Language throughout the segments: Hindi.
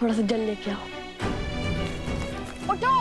थोड़ा सा जल लेके आओ। उठो।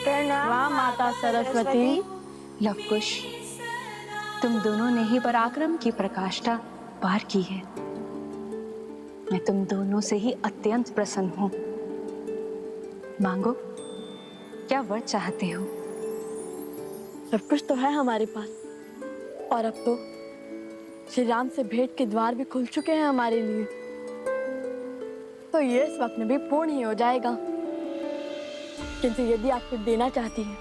प्रणाम माता सरस्वती। लवकुश, तुम दोनों ने ही पराक्रम की प्रकाष्ठा पार की है। मैं तुम दोनों से ही अत्यंत प्रसन्न हूँ। मांगो, क्या वर चाहते हो? सब कुछ तो है हमारे पास, और अब तो श्री राम से भेंट के द्वार भी खुल चुके हैं हमारे लिए, तो ये स्वप्न भी पूर्ण ही हो जाएगा। किंतु यदि आप कुछ देना चाहती हैं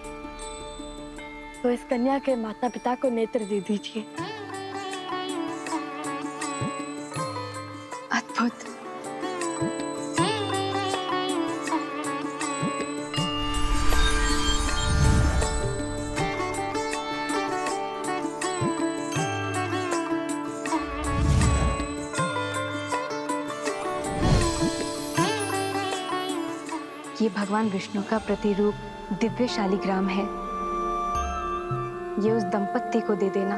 तो इस कन्या के माता पिता को नेत्र दे दीजिए। अद्भुत। ये भगवान विष्णु का प्रतिरूप दिव्य शालिग्राम है। ये उस दंपत्ति को दे देना,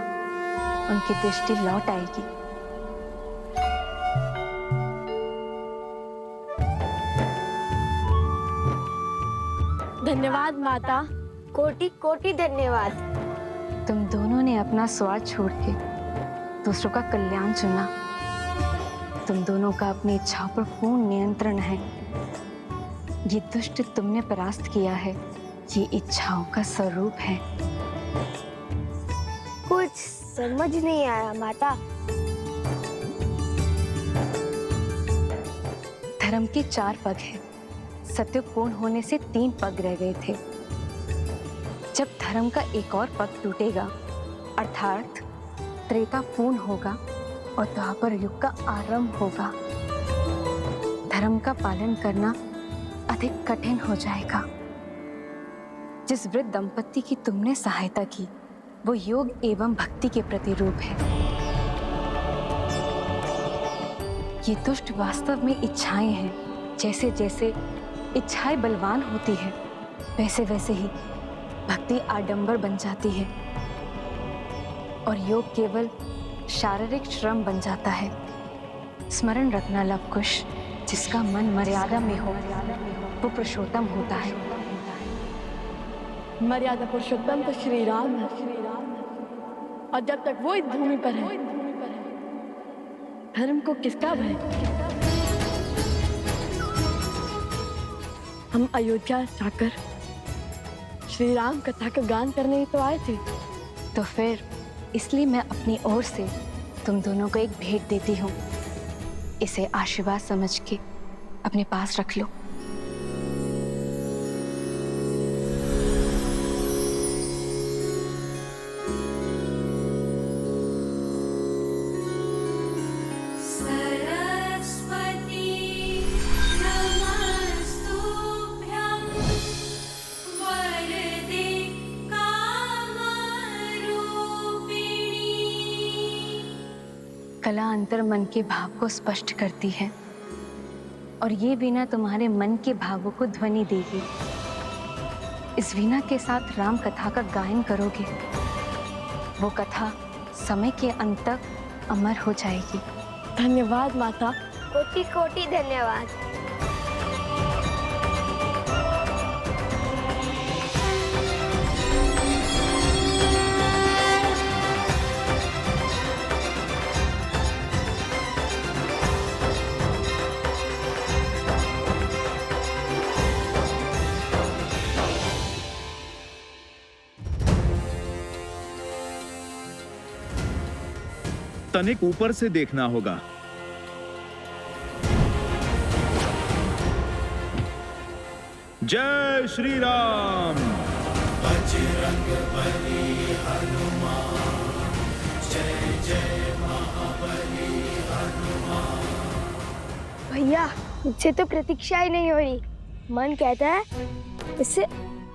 उनकी दृष्टि लौट आएगी। धन्यवाद माता। कोटि कोटि धन्यवाद। तुम दोनों ने अपना स्वार्थ छोड़ के दूसरों का कल्याण चुना। तुम दोनों का अपनी इच्छाओं पर पूर्ण नियंत्रण है। ये दुष्ट तुमने परास्त किया है, ये इच्छाओं का स्वरूप है। कुछ समझ नहीं आया माता। धर्म के 4 पग हैं। सत्युग पूर्ण होने से 3 पग रह गए थे। जब धर्म का एक और पग टूटेगा, अर्थात त्रेता पूर्ण होगा और द्वापर युग का आरंभ होगा, धर्म का पालन करना अधिक कठिन हो जाएगा। जिस वृद्ध दंपत्ति की तुमने सहायता की, वो योग एवं भक्ति के प्रतिरूप है। ये दुष्ट वास्तव में इच्छाएं हैं। जैसे जैसे इच्छाएं बलवान होती है, वैसे वैसे ही भक्ति आडंबर बन जाती है और योग केवल शारीरिक श्रम बन जाता है। स्मरण रखना लवकुश, जिसका मन मर्यादा में हो वो पुरुषोत्तम होता है। मर्यादा पुरुषोत्तम तो श्री राम है, और जब तक वो इस भूमि पर है, धर्म को किसका भय? हम अयोध्या जाकर श्री राम कथा का गान करने ही तो आए थे। तो फिर इसलिए मैं अपनी ओर से तुम दोनों को एक भेंट देती हूँ। इसे आशीर्वाद समझ के अपने पास रख लो। कला अंतर मन के भाव को स्पष्ट करती है, और ये वीणा तुम्हारे मन के भावों को ध्वनि देगी। इस वीणा के साथ राम कथा का गायन करोगे, वो कथा समय के अंत तक अमर हो जाएगी। धन्यवाद माता। कोटि कोटि धन्यवाद। तनिक ऊपर से देखना होगा। जय श्री राम। बजरंग बली हनुमान, जय जय महाबली हनुमान। भैया मुझसे तो प्रतीक्षा ही नहीं हो रही। मन कहता है इसे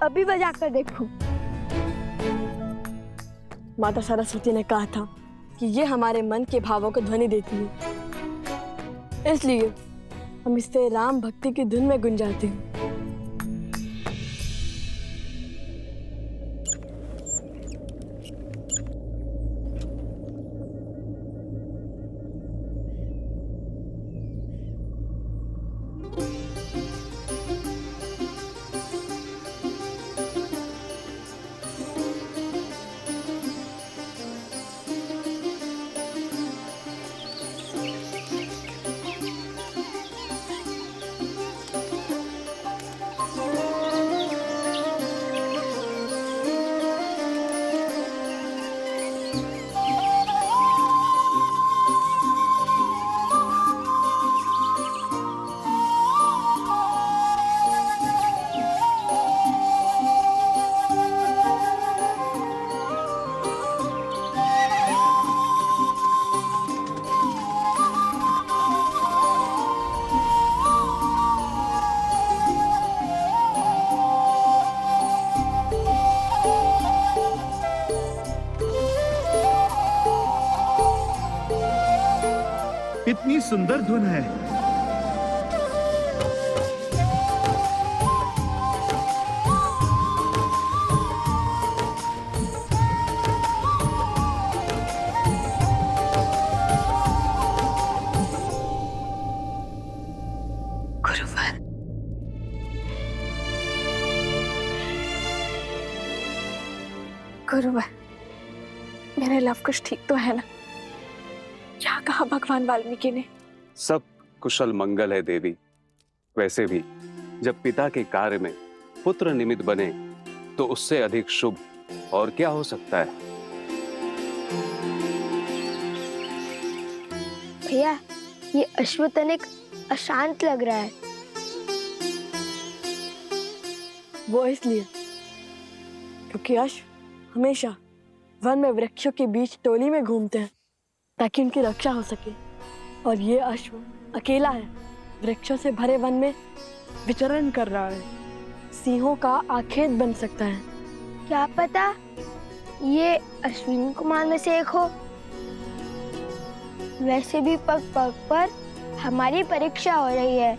अभी बजा कर देखूं। माता सरस्वती ने कहा था कि ये हमारे मन के भावों को ध्वनि देती है, इसलिए हम इससे राम भक्ति की धुन में गुंजाते हैं। इतनी सुंदर धुन है। गुरुवर, गुरुवर, मेरे लव कुश ठीक तो है ना? क्या कहा भगवान वाल्मीकि ने? सब कुशल मंगल है देवी। वैसे भी जब पिता के कार्य में पुत्र निमित्त बने तो उससे अधिक शुभ और क्या हो सकता है। भैया ये अश्वतनिक अशांत लग रहा है। वो इसलिए क्योंकि अश्व हमेशा वन में वृक्षों के बीच टोली में घूमते हैं ताकि उनकी रक्षा हो सके, और ये अश्व अकेला है, वृक्षों से भरे वन में विचरण कर रहा है। सिंहों का आखेट बन सकता है। क्या पता ये अश्विनी कुमार में से एक हो। वैसे भी पग पग पर हमारी परीक्षा हो रही है।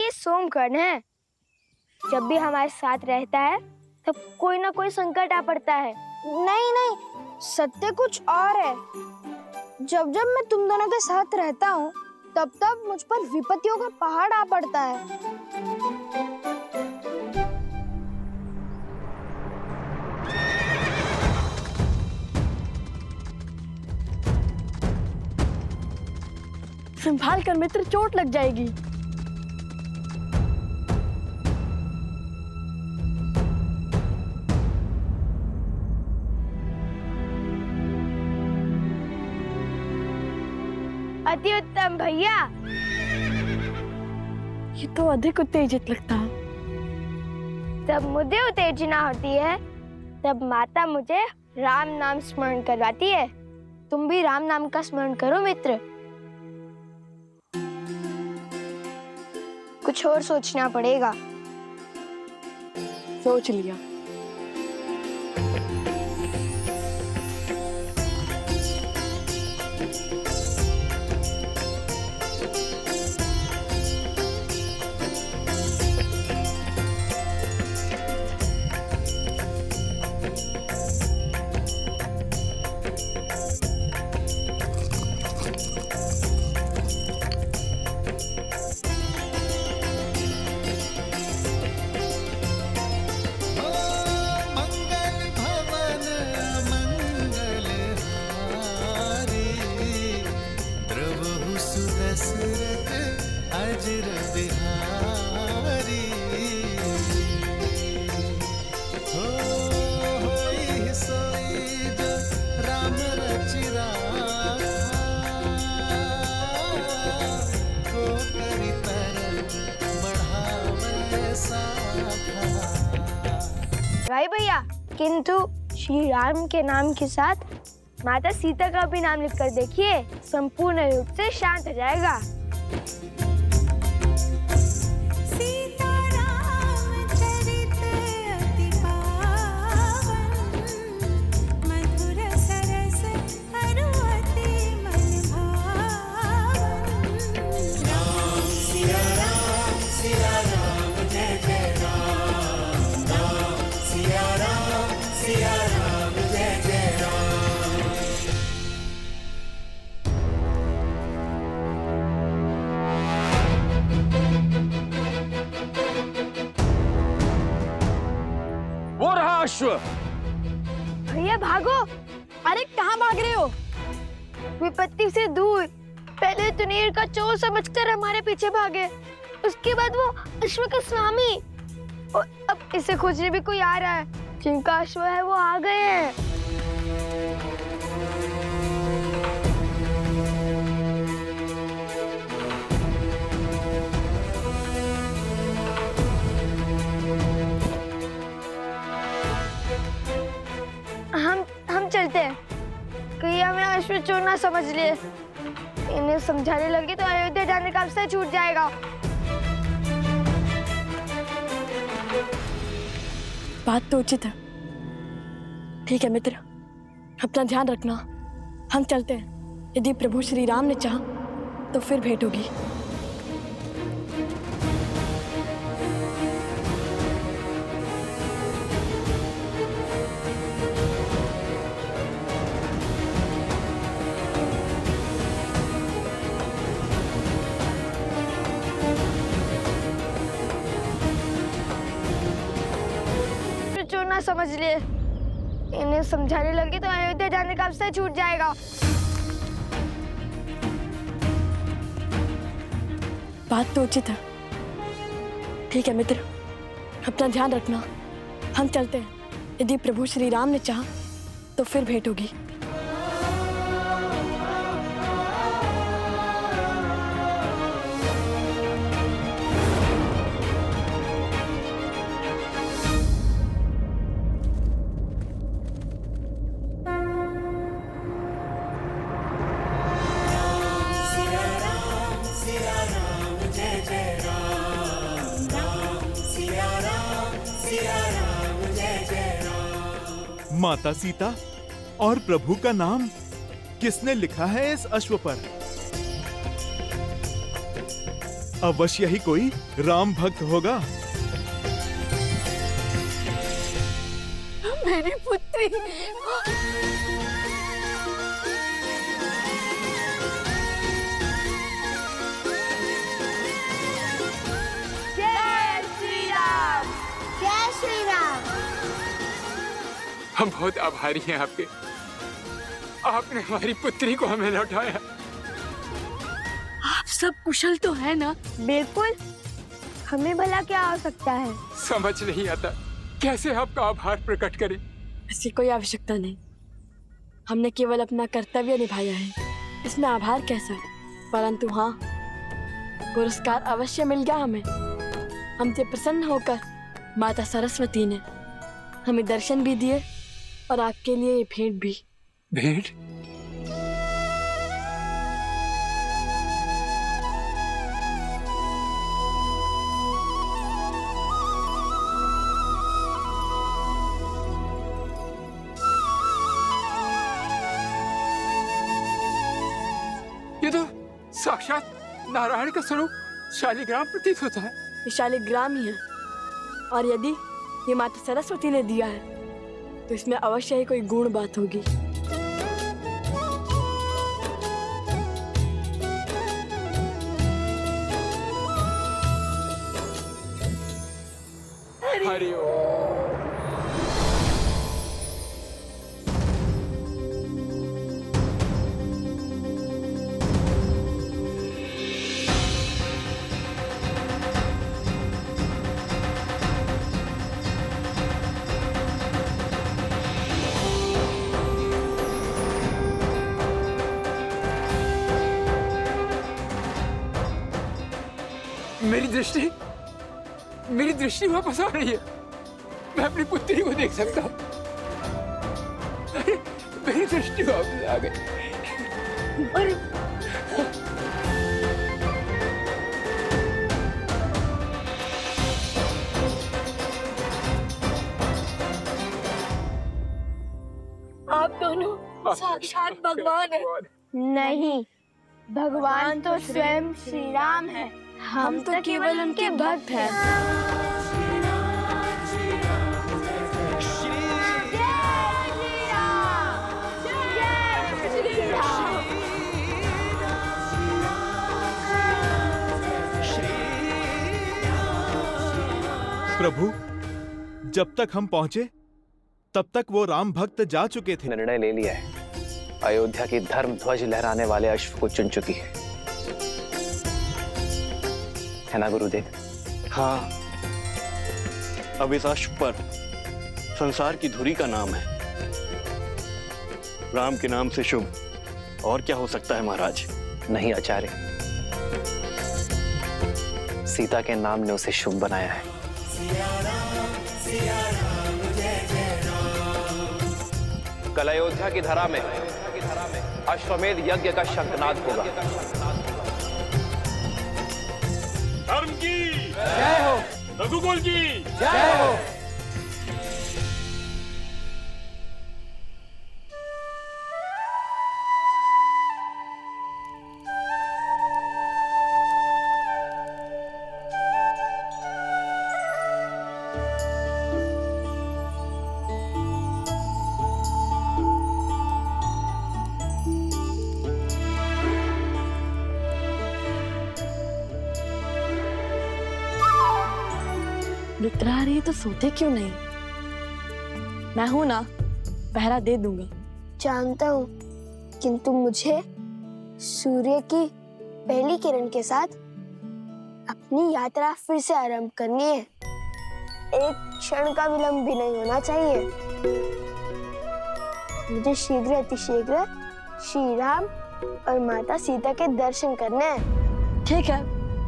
ये सोमकर्ण है। जब भी हमारे साथ रहता है तब कोई ना कोई संकट आ पड़ता है। नहीं नहीं, सत्य कुछ और है। जब जब मैं तुम दोनों के साथ रहता हूँ तब तब मुझ पर विपत्तियों का पहाड़ आ पड़ता है। संभाल कर मित्र, चोट लग जाएगी। अति उत्तम भैया। ये तो अधिक उत्तेजित लगता है। जब मुझे उत्तेजना होती है तब माता मुझे राम नाम स्मरण करवाती है। तुम भी राम नाम का स्मरण करो मित्र। कुछ और सोचना पड़ेगा। सोच लिया। अजर बिहारी हो होई सोई जो राम रचि राखा को करी तरन बढ़ावे साखा। भाई भैया, किंतु श्री राम के नाम के साथ माता सीता का भी नाम लिखकर देखिए, संपूर्ण रूप से शांत हो जाएगा। सीता रामचरित अति पावन, मधुर सरस अरु अति मन भावन। राम सिया राम जय जय राम। राम सिया राम जय जय राम। वो रहा अश्व। भैया भागो, अरे कहाँ भाग रहे हो? विपत्ति से दूर। पहले तुनीर का चोर समझकर हमारे पीछे भागे, उसके बाद वो अश्व का स्वामी, और अब इसे खोजने भी कोई आ रहा है। जिनका अश्व है वो आ गए हैं। हम चलते हैं, कहीं हमें अश्व चोर ना समझ लिए। इन्हें समझाने लगे तो अयोध्या जाने का अवसर छूट जाएगा। बात तो उचित है। ठीक है मित्र, अपना ध्यान रखना। हम चलते हैं। यदि प्रभु श्री राम ने चाहा तो फिर भेंट होगी। चोर ना समझ लिए। इन्हें समझाने लगे तो अयोध्या जाने का अवसर छूट जाएगा। बात तो उचित है। ठीक है मित्र, अपना ध्यान रखना। हम चलते हैं। यदि प्रभु श्री राम ने चाहा तो फिर भेंट होगी। माता सीता और प्रभु का नाम किसने लिखा है इस अश्व पर? अवश्य ही कोई राम भक्त होगा। मेरी पुत्री। जय श्री राम। जय श्री राम। हम बहुत आभारी हैं आपके। आपने हमारी पुत्री को हमें लौटाया। आप सब कुशल तो है ना? बिल्कुल, हमें भला क्या हो सकता है। समझ नहीं आता कैसे आपका आभार प्रकट करें। इसकी कोई आवश्यकता नहीं। हमने केवल अपना कर्तव्य निभाया है, इसमें आभार कैसा? परंतु हाँ, पुरस्कार अवश्य मिल गया हमें। हमसे प्रसन्न होकर माता सरस्वती ने हमें दर्शन भी दिए और आपके लिए ये भेंट भी। भेंट? ये तो साक्षात नारायण का स्वरूप शालिग्राम प्रतीत होता है। ये शालिग्राम ही है, और यदि ये माता सरस्वती ने दिया है तो इसमें अवश्य ही कोई गुण बात होगी। हरि ओम। मेरी दृष्टि वापस आ रही है। मैं अपनी पुत्री को देख सकता हूँ। अरे, मेरी दृष्टि वापस आ गई। अरे आप दोनों साक्षात भगवान हैं। नहीं, भगवान तो स्वयं श्री राम है। हम तो केवल उनके भक्त हैं। प्रभु, जब तक हम पहुंचे तब तक वो राम भक्त जा चुके थे। निर्णय ले लिया है, अयोध्या की धर्म ध्वज लहराने वाले अश्व को चुन चुकी है ना गुरुदेव? हाँ, अब इस अश्व पर संसार की धुरी का नाम है। राम के नाम से शुभ और क्या हो सकता है महाराज? नहीं आचार्य, सीता के नाम ने उसे शुभ बनाया है। कल अयोध्या की धरा में अश्वमेध यज्ञ का शंखनाद होगा। धर्म की जय हो, रघुकुल की जय हो। निद्रा आ रही है तो सोते क्यों नहीं? मैं हूं ना, पहरा दे दूंगा। जानता हूँ, किंतु मुझे सूर्य की पहली किरण के साथ अपनी यात्रा फिर से आरंभ करनी है। एक क्षण का विलंब भी नहीं होना चाहिए। मुझे शीघ्र अतिशीघ्र श्री राम और माता सीता के दर्शन करने हैं। ठीक है,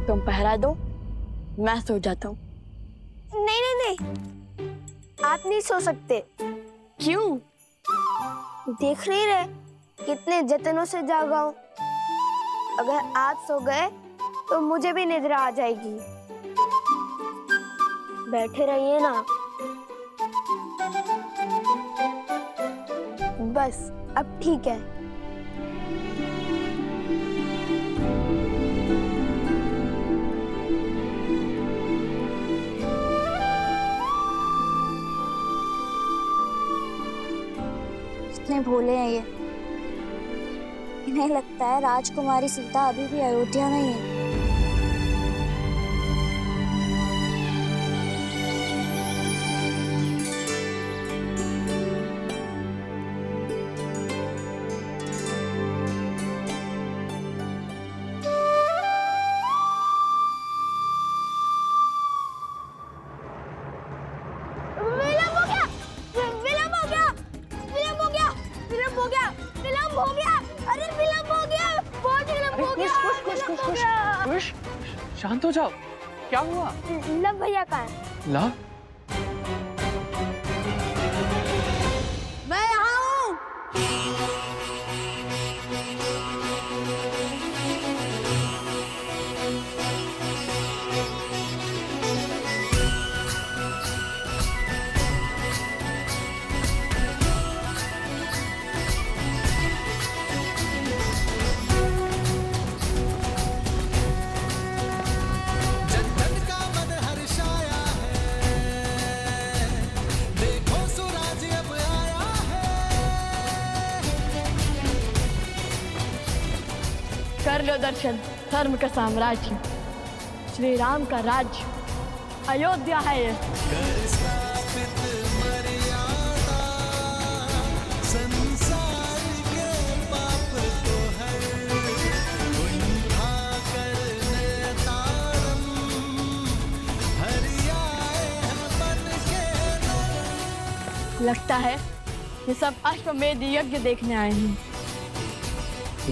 तुम पहरा दो, मैं सो जाता हूँ। नहीं नहीं नहीं, आप नहीं सो सकते। क्यों? देख नहीं रहे कितने जतनों से जागा हूं। अगर आप सो गए तो मुझे भी निद्रा आ जाएगी। बैठे रहिए ना। बस अब ठीक है। कितने भोले हैं ये। इन्हें लगता है राजकुमारी सीता अभी भी अयोध्या में ही है। शांत हो जाओ, क्या हुआ? लव भैया का है। लव? मैं यहाँ हूँ। कर लो दर्शन, धर्म का साम्राज्य, श्री राम का राज्य, अयोध्या है ये। लगता है ये सब अश्वमेध यज्ञ देखने आए हैं।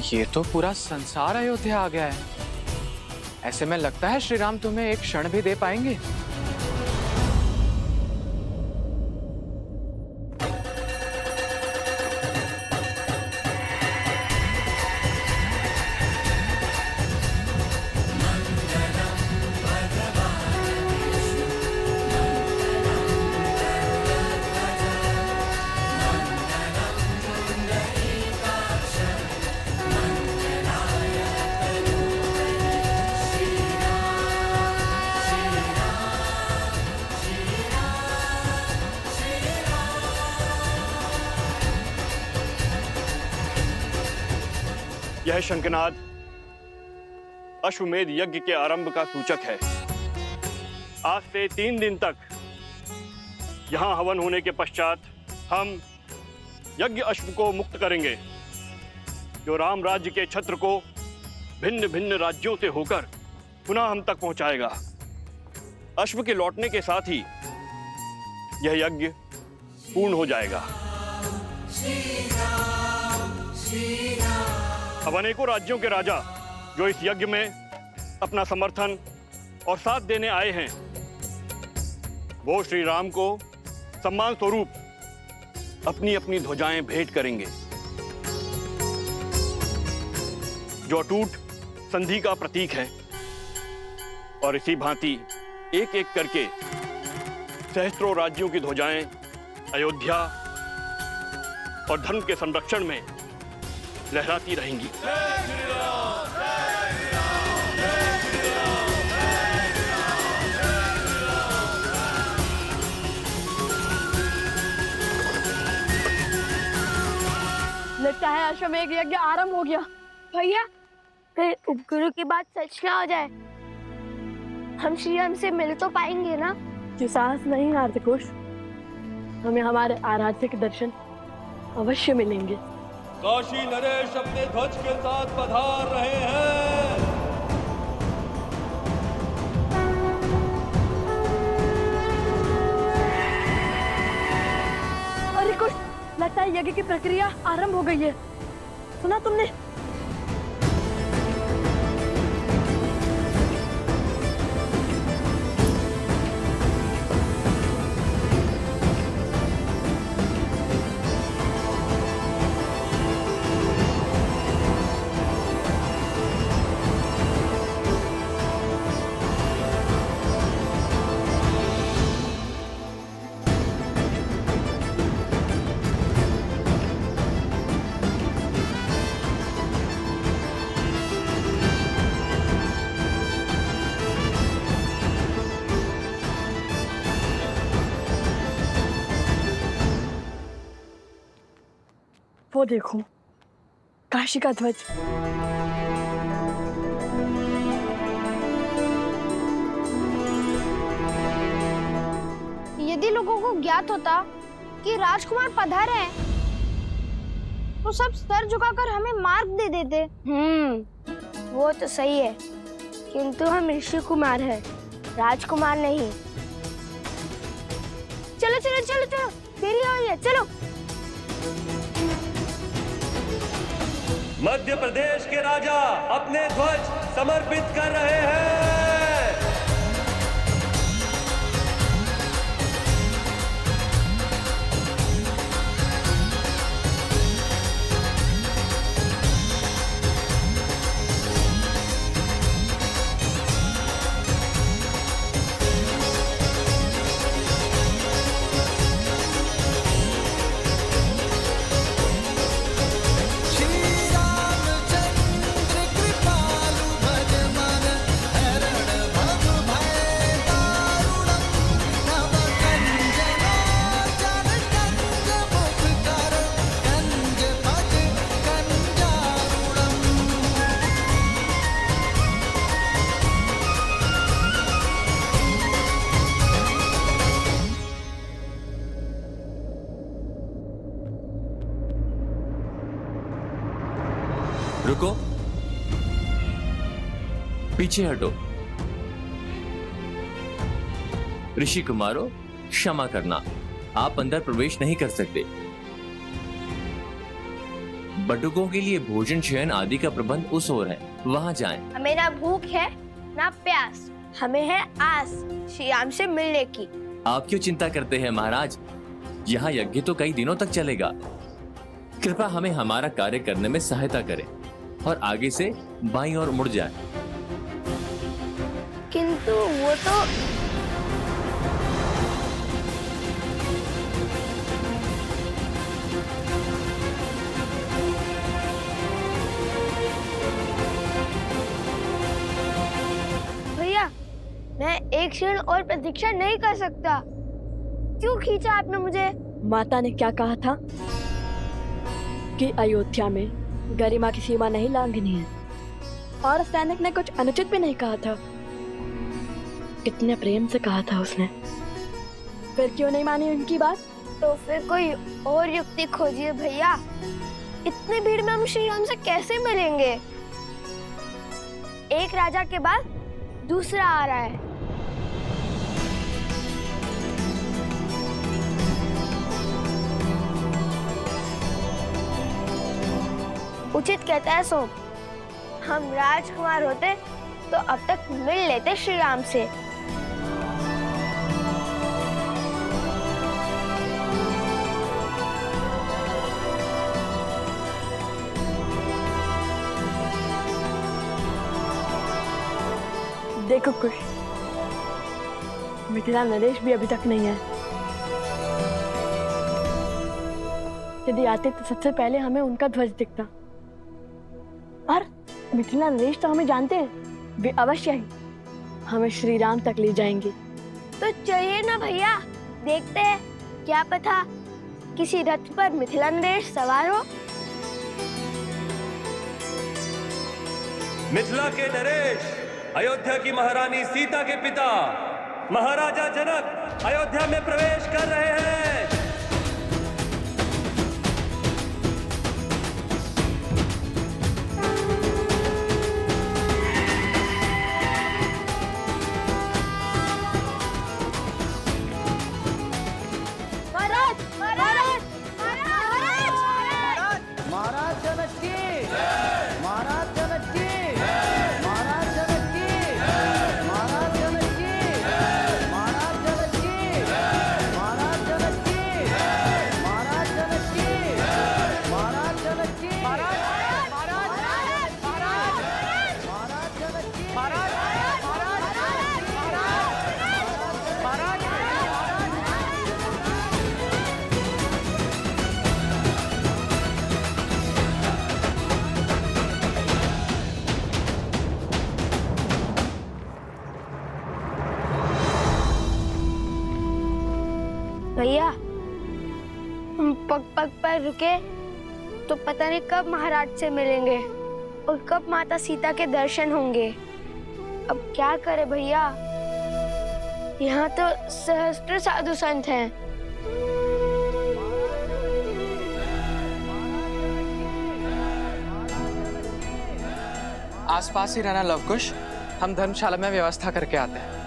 ये तो पूरा संसार अयोध्या आ गया है। ऐसे में लगता है श्री राम तुम्हें एक क्षण भी दे पाएंगे। यह शंखनाद अश्वमेध यज्ञ के आरंभ का सूचक है। आज से 3 दिन तक यहाँ हवन होने के पश्चात हम यज्ञ अश्व को मुक्त करेंगे, जो राम राज्य के छत्र को भिन्न भिन्न राज्यों से होकर पुनः हम तक पहुंचाएगा। अश्व के लौटने के साथ ही यह यज्ञ पूर्ण हो जाएगा। अब अनेकों राज्यों के राजा जो इस यज्ञ में अपना समर्थन और साथ देने आए हैं, वो श्री राम को सम्मान स्वरूप अपनी अपनी ध्वजाएं भेंट करेंगे, जो अटूट संधि का प्रतीक है। और इसी भांति एक एक करके सहस्त्रों राज्यों की ध्वजाएं अयोध्या और धर्म के संरक्षण में लहराती रहेंगी। लगता है अश्वमेध यज्ञ आरंभ हो गया। भैया, कहीं उपगुरु की बात सच ना हो जाए। हम श्री राम से मिल तो पाएंगे ना? जो साहस नहीं हारते कुश, हमें हमारे आराध्य के दर्शन अवश्य मिलेंगे। काशी नरेश अपने ध्वज के साथ पधार रहे हैं। अरे कुछ लगता है यज्ञ की प्रक्रिया आरंभ हो गई है। सुना तुमने? वो देखो, काशी का ध्वज। यदि लोगों को ज्ञात होता कि राजकुमार पधारे हैं, तो सब सर झुकाकर हमें मार्ग दे देते। वो तो सही है, किंतु हम ऋषि कुमार हैं, राजकुमार नहीं। चलो चलो चलो चलो, देरी हो रही है, चलो। मध्य प्रदेश के राजा अपने ध्वज समर्पित कर रहे हैं। रुको, पीछे हटो। ऋषि कुमारों, क्षमा करना, आप अंदर प्रवेश नहीं कर सकते। बटुकों के लिए भोजन शयन आदि का प्रबंध उस ओर है, वहां जाएं। हमें ना भूख है ना प्यास, हमें है आस श्री राम से मिलने की। आप क्यों चिंता करते हैं महाराज? यहाँ यज्ञ तो कई दिनों तक चलेगा। कृपा हमें हमारा कार्य करने में सहायता करें और आगे से बाईं ओर मुड़ जाए। किंतु वो तो भैया, मैं एक क्षण और प्रतीक्षा नहीं कर सकता। क्यों खींचा आपने मुझे? माता ने क्या कहा था कि अयोध्या में गरिमा की सीमा नहीं लांघनी है, और सैनिक ने कुछ अनुचित भी नहीं कहा था। कितने प्रेम से कहा था उसने। फिर क्यों नहीं मानी उनकी बात? तो फिर कोई और युक्ति खोजिए भैया। इतनी भीड़ में हम श्री राम से कैसे मिलेंगे? एक राजा के बाद दूसरा आ रहा है। उचित कहता है सोम। हम राजकुमार होते तो अब तक मिल लेते श्री राम से। देखो कुश, मिथिला नरेश भी अभी तक नहीं है। यदि आते तो सबसे पहले हमें उनका ध्वज दिखता। और मिथिला नरेश तो हमें जानते हैं, वे अवश्य ही हमें श्री राम तक ले जाएंगे। तो चलिए ना भैया, देखते हैं, क्या पता किसी रथ पर मिथिला नरेश सवार हो। मिथिला के नरेश अयोध्या की महारानी सीता के पिता महाराजा जनक अयोध्या में प्रवेश कर रहे हैं। महाराज, महाराज, महाराज, महाराज जनक की, महाराज जनक की, महाराज जनक की, महाराज जनक की, महाराज जनक की, महाराज जनक की, महाराज जनक की, महाराज जनक की, महाराज जनक की, महाराज भैया, हम पग पग पर रुके तो पता नहीं कब महाराज से मिलेंगे और कब माता सीता के दर्शन होंगे। अब क्या करे भैया, यहाँ तो सहस्त्र साधु संत हैं। आसपास ही रहना लवकुश, हम धर्मशाला में व्यवस्था करके आते हैं।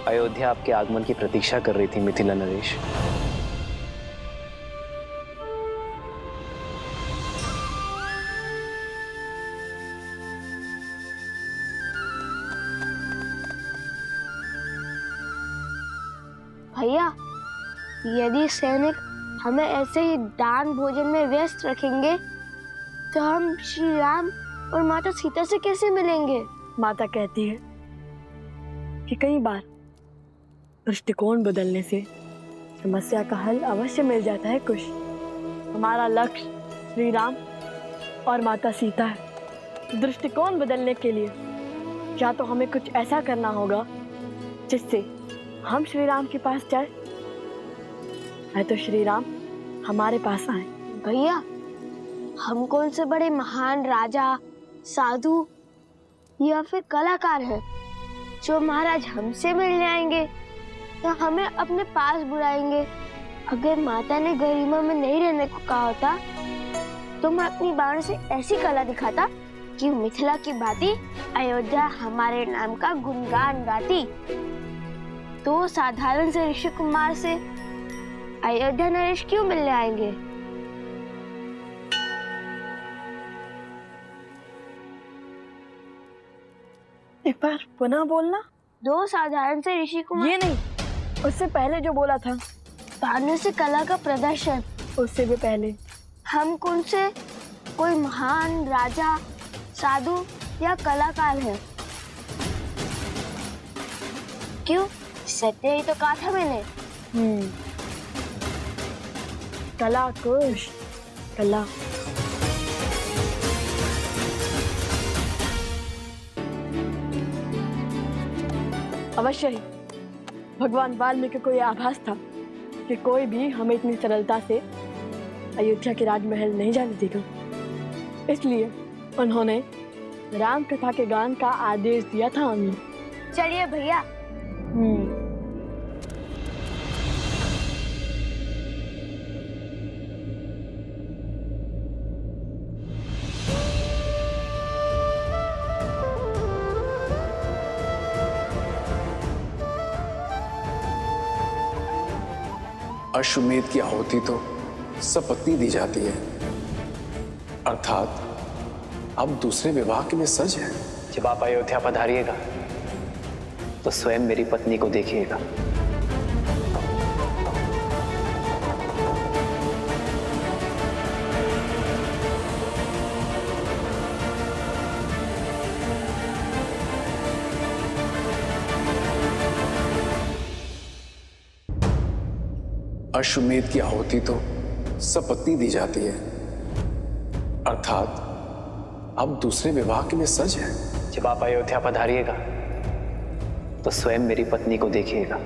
अयोध्या आपके आगमन की प्रतीक्षा कर रही थी मिथिला नरेश। भैया, यदि सैनिक हमें ऐसे ही दान भोजन में व्यस्त रखेंगे तो हम श्री राम और माता सीता से कैसे मिलेंगे? माता कहती है कि कई बार दृष्टिकोण बदलने से समस्या का हल अवश्य मिल जाता है कुश। हमारा लक्ष्य श्री राम और माता सीता है। दृष्टिकोण बदलने के लिए या तो हमें कुछ ऐसा करना होगा जिससे हम श्री राम के पास जाए, या तो श्री राम हमारे पास आए। भैया, हम कौन से बड़े महान राजा, साधु या फिर कलाकार हैं जो महाराज हमसे मिलने आएंगे या हमें अपने पास बुलाएंगे? अगर माता ने गरिमा में नहीं रहने को कहा होता तो मैं अपनी बाणों से ऐसी कला दिखाता कि मिथिला की भांति अयोध्या हमारे नाम का गुणगान गाती। तो साधारण से ऋषि कुमार से अयोध्या नरेश क्यों मिलने आएंगे? एक बार पुनः बोलना। दो साधारण से ऋषि कुमार। ये नहीं, उससे पहले जो बोला था। बाणों से कला का प्रदर्शन। उससे भी पहले। हम कौन से कोई महान राजा, साधु या कलाकार हैं? क्यों? सत्य ही तो कहा था मैंने। कला कुश, कला। अवश्य ही भगवान वाल्मीकि को यह आभास था कि कोई भी हमें इतनी सरलता से अयोध्या के राजमहल नहीं जाने देगा। इसलिए उन्होंने राम कथा के गान का आदेश दिया था हमें। चलिए भैया। अश्वमेध की आहुति तो सपत्नी दी जाती है, अर्थात अब दूसरे विवाह के लिए सज है। जब आप अयोध्या पधारिएगा तो स्वयं मेरी पत्नी को देखिएगा। अश्वमेध की आहुति तो सपत्नी दी जाती है, अर्थात अब दूसरे विवाह के लिए सज है। जब आप अयोध्या पधारिएगा तो स्वयं मेरी पत्नी को देखिएगा।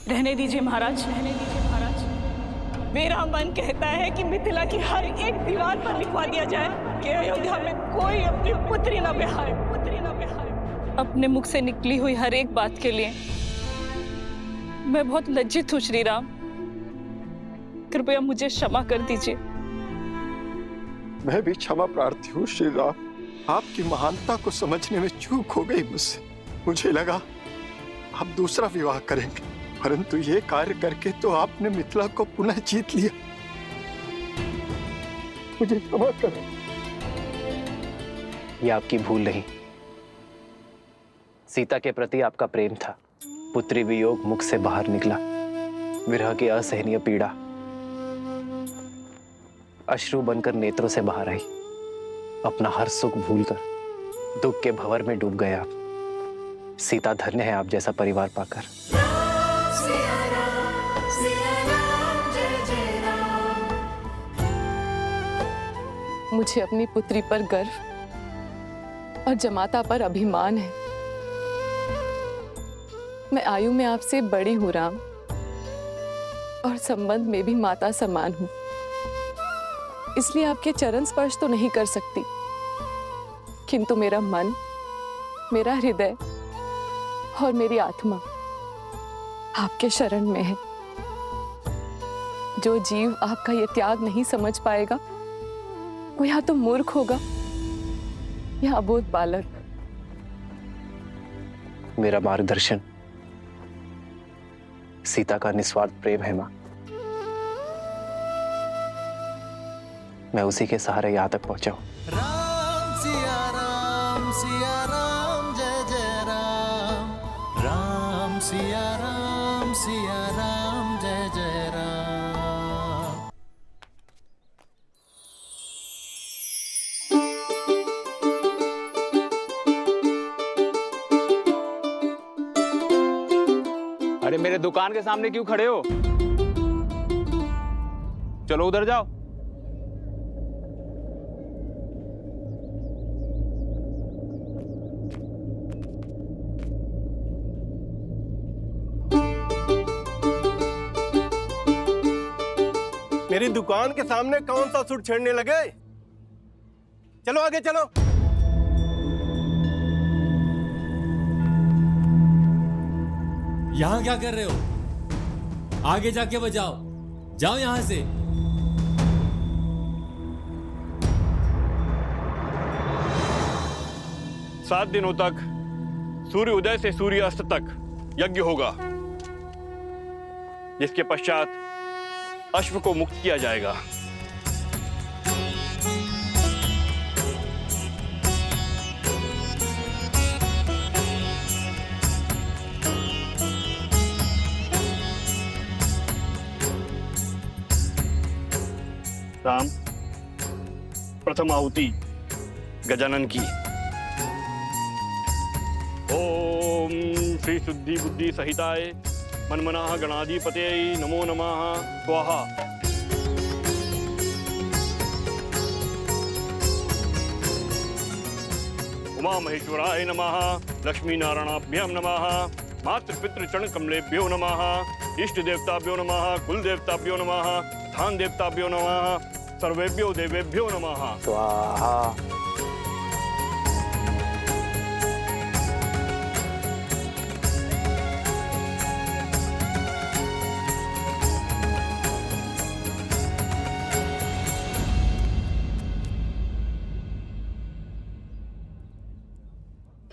रहने दीजिए महाराज, रहने दीजिए महाराज। मेरा मन कहता है कि मिथिला की हर एक दीवार पर लिखवा दिया जाए कि अयोध्या में कोई अपनी पुत्री न ब्याहे, पुत्री न ब्याहे। अपने मुख से निकली हुई हर एक बात के लिए मैं बहुत लज्जित हूँ श्री राम। कृपया मुझे क्षमा कर दीजिए। मैं भी क्षमा प्रार्थी हूँ श्री राम। आपकी महानता को समझने में चूक हो गई मुझसे। मुझे लगा आप दूसरा विवाह करेंगे, परंतु ये कार्य करके तो आपने मिथिला को पुनः जीत लिया। मुझे क्षमा करें। ये आपकी भूल नहीं, सीता के प्रति आपका प्रेम था। पुत्री वियोग मुख से बाहर निकला, विरह की असहनीय पीड़ा अश्रु बनकर नेत्रों से बाहर आई। अपना हर सुख भूलकर दुख के भंवर में डूब गए आप। सीता धन्य है आप जैसा परिवार पाकर। मुझे अपनी पुत्री पर गर्व और जमाता पर अभिमान है। मैं आयु में आपसे बड़ी हूं राम, और संबंध में भी माता समान हूं। इसलिए आपके चरण स्पर्श तो नहीं कर सकती, किंतु मेरा मन, मेरा हृदय और मेरी आत्मा आपके शरण में है। जो जीव आपका ये त्याग नहीं समझ पाएगा वो या तो मूर्ख होगा या अबोध बालक। मेरा मार्गदर्शन सीता का निस्वार्थ प्रेम है मां। मैं उसी के सहारे यहां तक पहुंचा हूं। राम सिया राम जय जय राम। राम सिया राम जय जय राम। अरे मेरे दुकान के सामने क्यों खड़े हो? चलो उधर जाओ। मेरी दुकान के सामने कौन सा सुर छेड़ने लगे? चलो आगे चलो। यहाँ क्या कर रहे हो? आगे जाके बजाओ, जाओ यहां से। सात दिनों तक सूर्य उदय से सूर्य अस्त तक यज्ञ होगा, जिसके पश्चात अश्व को मुक्त किया जाएगा। राम, प्रथम आहुति गजानन की। ओम श्री शुद्धि बुद्धि सहिताय मनमनाः गणाधिपते नमो नमः स्वाहा। उमा महेश्वराय नमः। लक्ष्मी नारायणाभ्यां नमः। मातृपितृ चरण कमलेभ्यो नमः। इष्ट देवताभ्यो नमः। कुल देवताभ्यो नमः। स्थान देवताभ्यो नमः। सर्वेभ्यो देवेभ्यो नमः स्वाहा।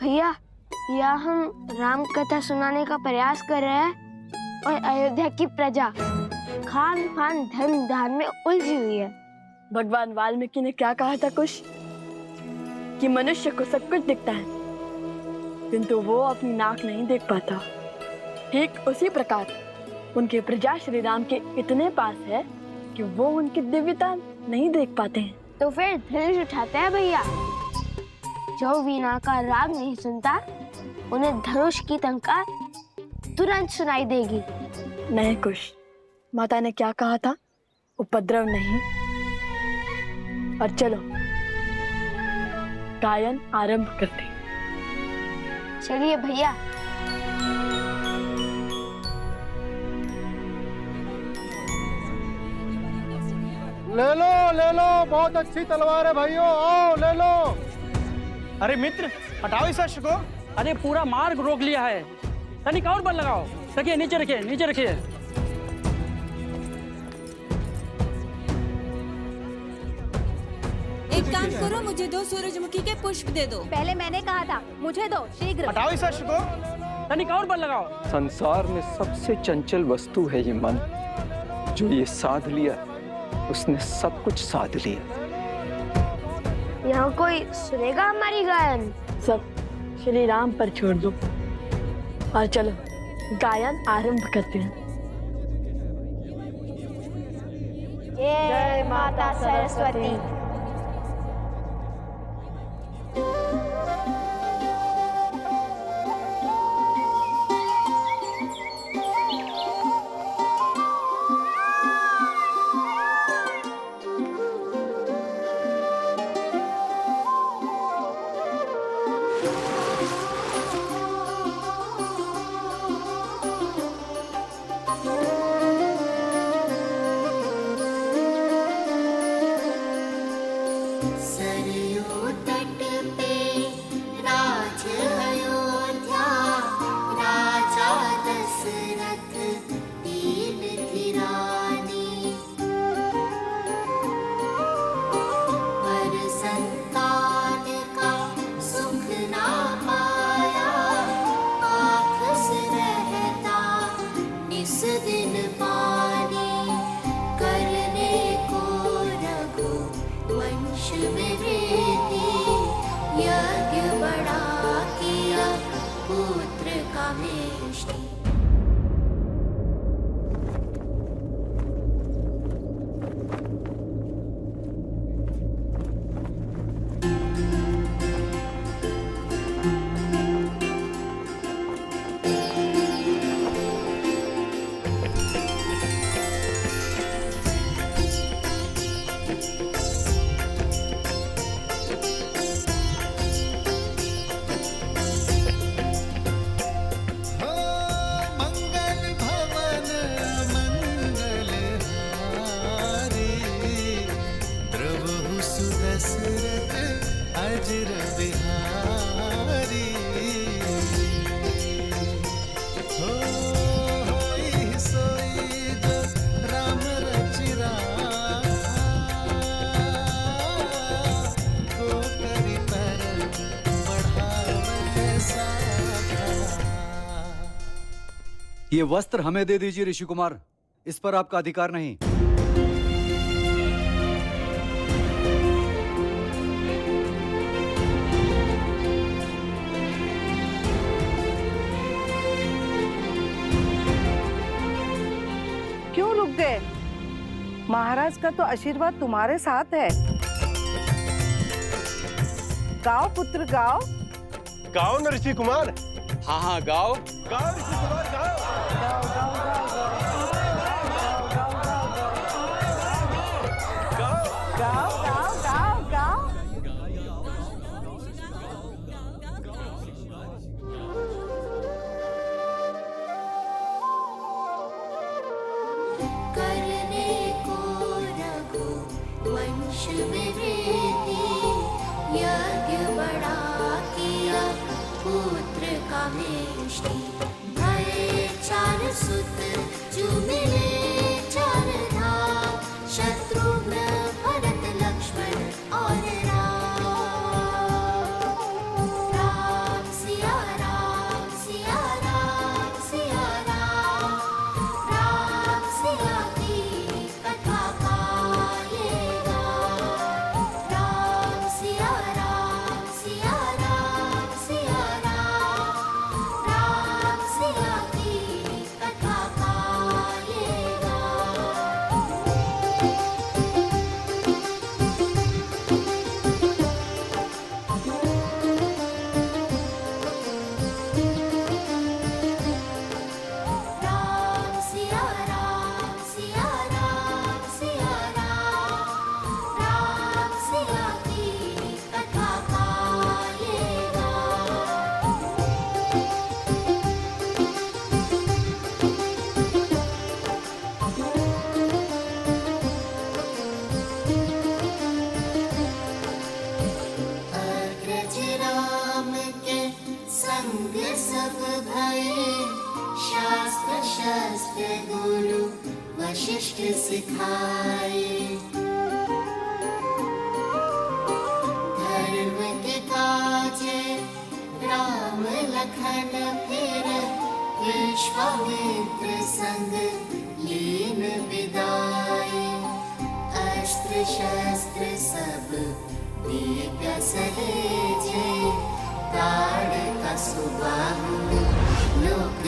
भैया, या हम राम कथा सुनाने का प्रयास कर रहे हैं और अयोध्या की प्रजा खान पान धन धान में उलझी हुई है। भगवान वाल्मीकि ने क्या कहा था कुछ, कि मनुष्य को सब कुछ दिखता है किंतु वो अपनी नाक नहीं देख पाता। ठीक उसी प्रकार उनके प्रजा श्री राम के इतने पास है कि वो उनकी दिव्यता नहीं देख पाते हैं। तो फिर धनुष उठाते हैं भैया। जो वीणा का राग नहीं सुनता उन्हें धनुष की टंकार तुरंत सुनाई देगी। नहीं कुश, माता ने क्या कहा था, उपद्रव नहीं। और चलो गायन आरंभ करते। चलिए भैया। ले लो बहुत अच्छी तलवार है भाइयों, आओ ले लो। अरे मित्र, हटाओ इस अश्व को। अरे पूरा मार्ग रोक लिया है, तनिक और बल लगाओ। रखिए, नीचे रखिए, नीचे रखिए। एक काम करो, मुझे 2 सूरजमुखी के पुष्प दे दो। पहले मैंने कहा था, मुझे दो शीघ्र। हटाओ इस अश्व को, तनिक और बल लगाओ। संसार में सबसे चंचल वस्तु है ये मन। जो ये साध लिया उसने सब कुछ साध लिया। यहाँ कोई सुनेगा हमारी गायन? सब श्री राम पर छोड़ दो और चलो गायन आरंभ करते हैं। जय माता सरस्वती। सरयू तट पे राज अयोध्या, वंश में वृद्धि, यज्ञ बड़ा किया पुत्र का मेष्टि। ये वस्त्र हमें दे दीजिए ऋषि कुमार, इस पर आपका अधिकार नहीं। क्यों रुक गए? महाराज का तो आशीर्वाद तुम्हारे साथ है। गाओ पुत्र गाओ। गाओ न ऋषि कुमार। हाँ हाँ गाओ। गाओ ऋषि कुमार गाओ। गाओ गाओ गाओ गाओ गाओ गाओ गाओ। करने को रघु वंश में वृद्धि, यज्ञ बड़ा किया पुत्र का मेष्टि। भय 4 सुत जो मिले 4 धाम, शत्रुघ्न भरत लक्ष्मण और राम। राम सिया राम सिया राम सिया राम, राम सिया की कथा गाएगा। राम सिया राम सिया राम सिया राम, राम सिया की कथा गाएगा। राम सिया राम सिया राम सिया राम, राम सिया की कथा गाएगा। अग्रज राम के संग सब भये, शास्त्र शस्त्र गुरु वशिष्ठ सिखाए। धर्म के काजे राम लखन फिर, विश्वामित्र संग लीन विदाए। अस्त्र शस्त्र सब दिव्य सहेजे, ताड़ का सुबाहु लोक